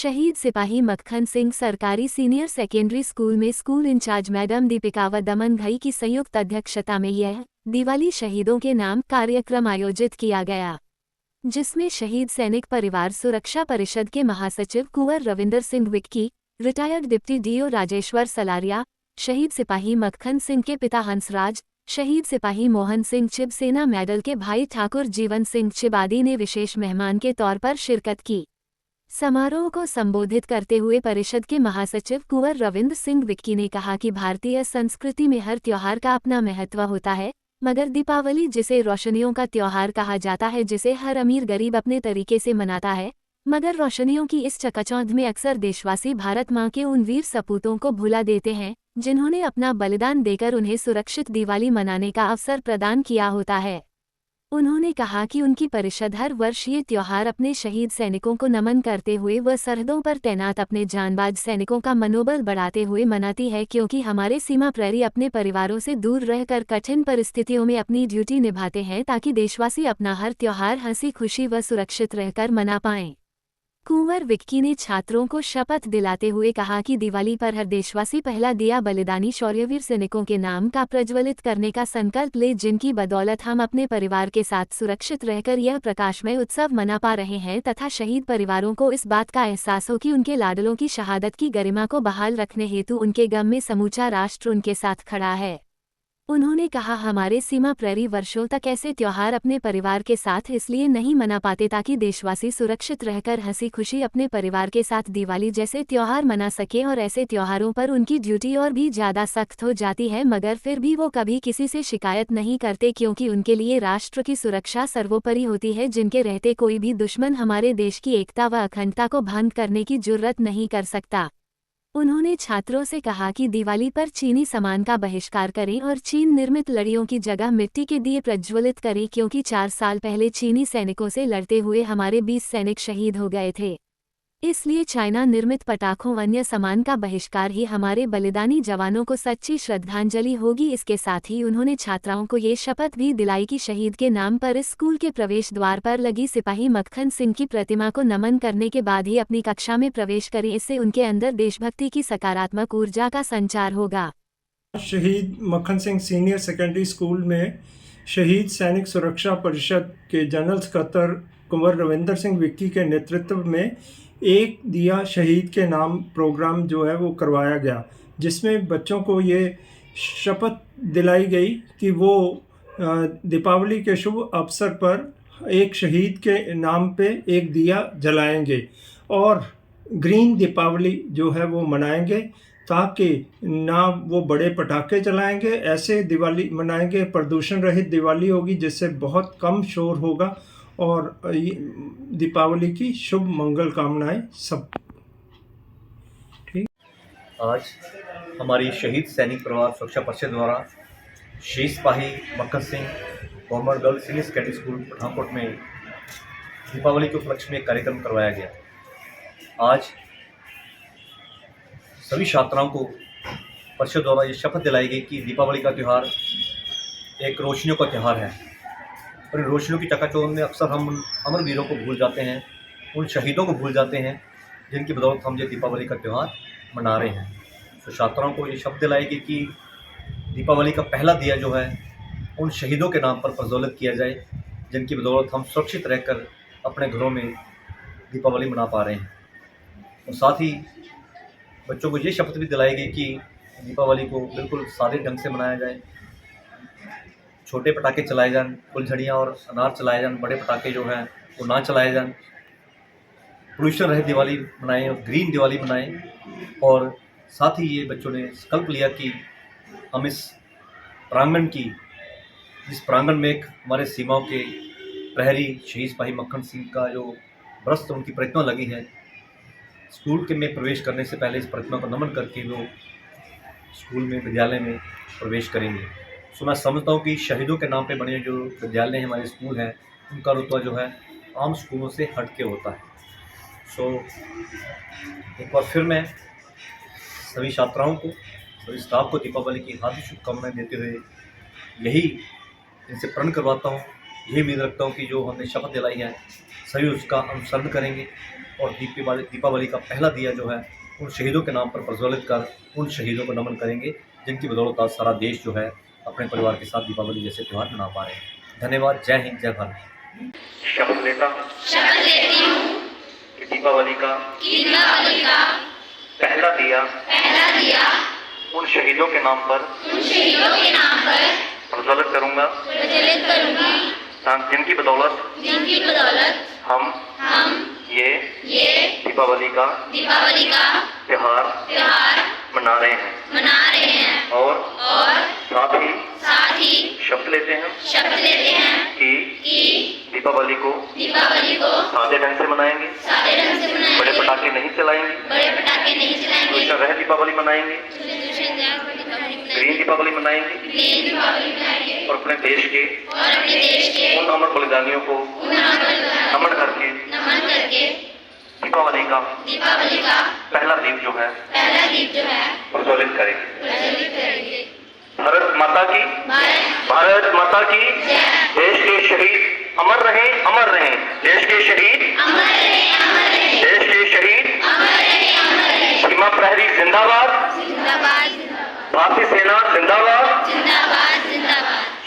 शहीद सिपाही मक्खन सिंह सरकारी सीनियर सेकेंडरी स्कूल में स्कूल इंचार्ज मैडम दीपिका व दमन घई की संयुक्त अध्यक्षता में यह दिवाली शहीदों के नाम कार्यक्रम आयोजित किया गया, जिसमें शहीद सैनिक परिवार सुरक्षा परिषद के महासचिव Kunwar Ravinder Singh Vicky, retired deputy DO Rajeshwar Salaria, शहीद सिपाही मक्खन सिंह के पिता हंसराज, शहीद सिपाही मोहन सिंह चिब, सेना मेडल के भाई ठाकुर जीवन सिंह चिब आदि ने विशेष मेहमान के तौर पर शिरकत की। समारोह को संबोधित करते हुए परिषद के महासचिव कुंवर रविंद्र सिंह विक्की ने कहा कि भारतीय संस्कृति में हर त्योहार का अपना महत्व होता है, मगर दीपावली जिसे रोशनियों का त्योहार कहा जाता है, जिसे हर अमीर गरीब अपने तरीके से मनाता है, मगर रोशनियों की इस चकाचौंध में अक्सर देशवासी भारत माँ के उन वीर सपूतों को भुला देते हैं जिन्होंने अपना बलिदान देकर उन्हें सुरक्षित दिवाली मनाने का अवसर प्रदान किया होता है। उन्होंने कहा कि उनकी परिषद हर वर्ष ये त्योहार अपने शहीद सैनिकों को नमन करते हुए व सरहदों पर तैनात अपने जांबाज सैनिकों का मनोबल बढ़ाते हुए मनाती है, क्योंकि हमारे सीमा प्रहरी अपने परिवारों से दूर रहकर कठिन परिस्थितियों में अपनी ड्यूटी निभाते हैं ताकि देशवासी अपना हर त्योहार हंसी खुशी व सुरक्षित रहकर मना पाएं। कुंवर विक्की ने छात्रों को शपथ दिलाते हुए कहा कि दिवाली पर हर देशवासी पहला दिया बलिदानी शौर्यवीर सैनिकों के नाम का प्रज्वलित करने का संकल्प ले, जिनकी बदौलत हम अपने परिवार के साथ सुरक्षित रहकर यह प्रकाशमय उत्सव मना पा रहे हैं तथा शहीद परिवारों को इस बात का एहसास हो कि उनके लाडलों की शहादत की गरिमा को बहाल रखने हेतु उनके गम में समूचा राष्ट्र उनके साथ खड़ा है। उन्होंने कहा, हमारे सीमा प्रहरी वर्षों तक ऐसे त्योहार अपने परिवार के साथ इसलिए नहीं मना पाते ताकि देशवासी सुरक्षित रहकर हंसी खुशी अपने परिवार के साथ दिवाली जैसे त्योहार मना सके, और ऐसे त्योहारों पर उनकी ड्यूटी और भी ज़्यादा सख्त हो जाती है, मगर फिर भी वो कभी किसी से शिकायत नहीं करते, क्योंकि उनके लिए राष्ट्र की सुरक्षा सर्वोपरि होती है, जिनके रहते कोई भी दुश्मन हमारे देश की एकता व अखंडता को भंग करने की जुर्रत नहीं कर सकता। उन्होंने छात्रों से कहा कि दिवाली पर चीनी सामान का बहिष्कार करें और चीन निर्मित लड़ियों की जगह मिट्टी के दिए प्रज्वलित करें, क्योंकि 4 साल पहले चीनी सैनिकों से लड़ते हुए हमारे 20 सैनिक शहीद हो गए थे। इसलिए चाइना निर्मित पटाखों अन्य सामान का बहिष्कार ही हमारे बलिदानी जवानों को सच्ची श्रद्धांजलि होगी। इसके साथ ही उन्होंने छात्राओं को ये शपथ भी दिलाई कि शहीद के नाम पर इस स्कूल के प्रवेश द्वार पर लगी सिपाही मक्खन सिंह की प्रतिमा को नमन करने के बाद ही अपनी कक्षा में प्रवेश करें, इससे उनके अंदर देशभक्ति की सकारात्मक ऊर्जा का संचार होगा। शहीद मक्खन सिंह सीनियर सेकेंडरी स्कूल में शहीद सैनिक सुरक्षा परिषद के जनरल सकत्तर कुंवर रविंदर सिंह विक्की के नेतृत्व में एक दिया शहीद के नाम प्रोग्राम जो है वो करवाया गया, जिसमें बच्चों को ये शपथ दिलाई गई कि वो दीपावली के शुभ अवसर पर एक शहीद के नाम पे एक दिया जलाएंगे और ग्रीन दीपावली जो है वो मनाएंगे, ताकि ना वो बड़े पटाखे चलाएंगे, ऐसे दिवाली मनाएंगे, प्रदूषण रहित दिवाली होगी जिससे बहुत कम शोर होगा, और दीपावली की शुभ मंगल कामनाएं सब। ठीक। आज हमारी शहीद सैनिक परिवार सुरक्षा परिषद द्वारा शहीद सिपाही मक्खन Singh government girls senior secondary school Pathankot में दीपावली के उपलक्ष्य में एक कार्यक्रम करवाया गया। आज सभी छात्राओं को परिषद द्वारा ये शपथ दिलाई गई कि दीपावली का त्यौहार एक रोशनियों का त्यौहार है, और इन रोशनियों की चकाचौंध में अक्सर हम उन अमर वीरों को भूल जाते हैं, उन शहीदों को भूल जाते हैं जिनकी बदौलत हम ये दीपावली का त्यौहार मना रहे हैं। तो छात्राओं को ये शपथ दिलाएगी कि दीपावली का पहला दिया जो है उन शहीदों के नाम पर प्रज्वलित किया जाए, जिनकी बदौलत हम सुरक्षित रहकर अपने घरों में दीपावली मना पा रहे हैं। और साथ ही बच्चों को ये शपथ भी दिलाई गई कि दीपावली को बिल्कुल सादे ढंग से मनाया जाए, छोटे पटाखे चलाए जाएं, फुलझड़ियाँ और अनार चलाए जाएं, बड़े पटाखे जो हैं वो ना चलाए जाएं, पोल्यूशन रहित दिवाली मनाएं और ग्रीन दिवाली मनाएं। और साथ ही ये बच्चों ने संकल्प लिया कि हम इस प्रांगण की, जिस प्रांगण में एक हमारे सीमाओं के प्रहरी शहीद सिपाही मक्खन सिंह का जो ब्रस्त उनकी प्रतिमा लगी है, स्कूल के में प्रवेश करने से पहले इस प्रतिमा को नमन करके वो स्कूल में विद्यालय में प्रवेश करेंगे। सो मैं समझता हूँ कि शहीदों के नाम पे बने जो विद्यालय हमारे स्कूल हैं, उनका रुतबा जो है आम स्कूलों से हट के होता है। सो एक बार फिर मैं सभी छात्राओं को, सभी स्टाफ को दीपावली की हार्दिक शुभकामनाएं देते हुए यही इनसे प्रण करवाता हूँ, यही उम्मीद रखता हूँ कि जो हमने शपथ दिलाई है सभी उसका अनुसरण करेंगे और दीपावली का पहला दिया जो है उन शहीदों के नाम पर प्रज्वलित कर उन शहीदों को नमन करेंगे जिनकी बदौलत आज सारा देश जो है अपने परिवार के साथ दीपावली जैसे त्यौहार मना पा रहे हैं। धन्यवाद। जय हिंद, जय भारत। शपथ लेता हूँ कि दीपावली का पहला दिया उन शहीदों के नाम पर प्रज्वलित करूंगा जिनकी बदौलत हम ये दीपावली का त्योहार मना रहे हैं और साथ ही शपथ लेते हैं कि दीपावली को सादे ढंग से मनाएंगे, बड़े पटाखे नहीं चलाएंगे, दूषण रहित दीपावली मनाएंगे, ग्रीन दीपावली मनाएंगे और अपने देश के उन अमर बलिदानियों को नमन करके दीपावली का पहला दीप जो है प्रज्वलित करेंगे। भारत माता की देश के शहीद अमर रहें। देश के शहीद सीमा प्रहरी जिंदाबाद, भारतीय सेना जिंदाबाद।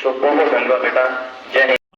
सो बहुत धन्यवाद बेटा। जय हिंद।